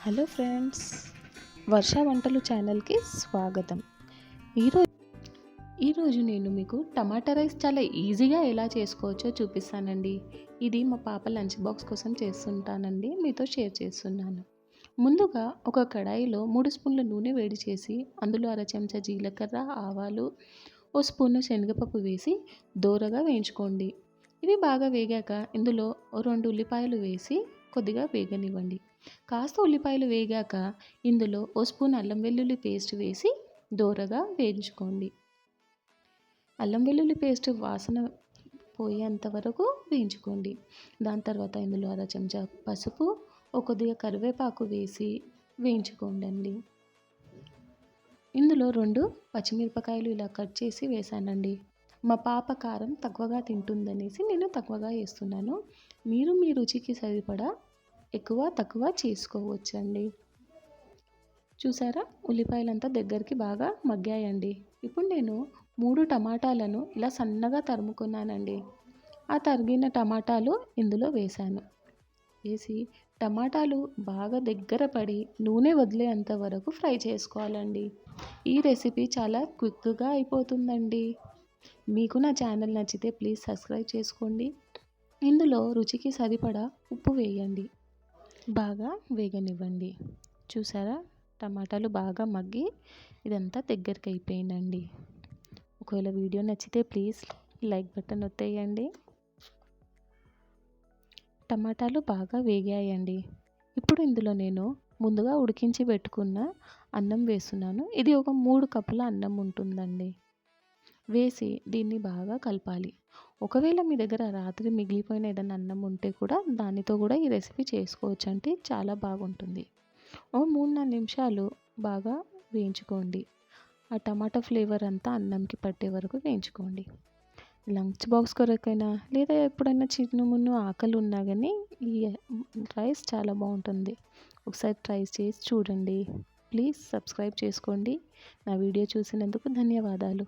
Hello friends, వర్ష వంటలు ఛానల్కి స్వాగతం. ఈరోజు ఈరోజు నేను మీకు టమాటా రైస్ చాలా ఈజీగా ఎలా చేసుకోవచ్చో చూపిస్తానండి. ఇది మా పాప లంచ్ బాక్స్ కోసం చేస్తుంటానండి, మీతో షేర్ చేస్తున్నాను. ముందుగా ఒక కడాయిలో 3 స్పూన్ల నూనె వేడి చేసి అందులో అర చెంచా జీలకర్ర, ఆవాలు, ఓ స్పూను శనగపప్పు వేసి దోరగా వేయించుకోండి. ఇవి బాగా వేగాక ఇందులో 2 ఉల్లిపాయలు వేసి కొద్దిగా వేగనివ్వండి. కాస్త ఉల్లిపాయలు వేగాక ఇందులో ఓ స్పూన్ అల్లం వెల్లుల్లి పేస్ట్ వేసి దోరగా వేయించుకోండి. అల్లం వెల్లుల్లి పేస్ట్ వాసన పోయేంత వరకు వేయించుకోండి. దాని తర్వాత ఇందులో అర చెంచా పసుపు, కొద్దిగా కరివేపాకు వేసి వేయించుకోండి. ఇందులో 2 పచ్చిమిరపకాయలు ఇలా కట్ చేసి వేసానండి. మా పాప కారం తక్కువగా తింటుందనేసి నేను తక్కువగా వేస్తున్నాను. మీరు మీ రుచికి సరిపడా ఎక్కువ తక్కువ చేసుకోవచ్చండి. చూసారా, ఉల్లిపాయలంతా దగ్గరికి బాగా మగ్గాయండి. ఇప్పుడు నేను 3 టమాటాలను ఇలా సన్నగా తరుముకున్నానండి. ఆ తరిగిన టమాటాలు ఇందులో వేసాను. వేసి టమాటాలు బాగా దగ్గర పడి నూనె వదిలేంత వరకు ఫ్రై చేసుకోవాలండి. ఈ రెసిపీ చాలా క్విక్గా అయిపోతుందండి. మీకు నా ఛానల్ నచ్చితే ప్లీజ్ సబ్స్క్రైబ్ చేసుకోండి. ఇందులో రుచికి సరిపడా ఉప్పు వేయండి. బాగా వేగనివ్వండి. చూసారా, టమాటాలు బాగా మగ్గి ఇదంతా దగ్గరికి అయిపోయిందండి. ఒకవేళ వీడియో నచ్చితే ప్లీజ్ లైక్ బటన్ ఒత్తేయండి. టమాటాలు బాగా వేగాయండి. ఇప్పుడు ఇందులో నేను ముందుగా ఉడికించి పెట్టుకున్న అన్నం వేస్తున్నాను. ఇది ఒక 3 కప్పుల అన్నం ఉంటుందండి. వేసి దీన్ని బాగా కలపాలి. ఒకవేళ మీ దగ్గర రాత్రి మిగిలిపోయిన ఏదైనా అన్నం ఉంటే కూడా దానితో కూడా ఈ రెసిపీ చేసుకోవచ్చు, అంటే చాలా బాగుంటుంది. ఓ 3-4 నిమిషాలు బాగా వేయించుకోండి. ఆ టమాటా ఫ్లేవర్ అంతా అన్నంకి పట్టే వరకు వేయించుకోండి. లంచ్ బాక్స్ కొరకైనా లేదా ఎప్పుడైనా చిన్ను ఆకలి ఉన్నా కానీ ఈ రైస్ చాలా బాగుంటుంది. ఒకసారి ట్రై చేసి చూడండి. ప్లీజ్ సబ్స్క్రైబ్ చేసుకోండి. నా వీడియో చూసినందుకు ధన్యవాదాలు.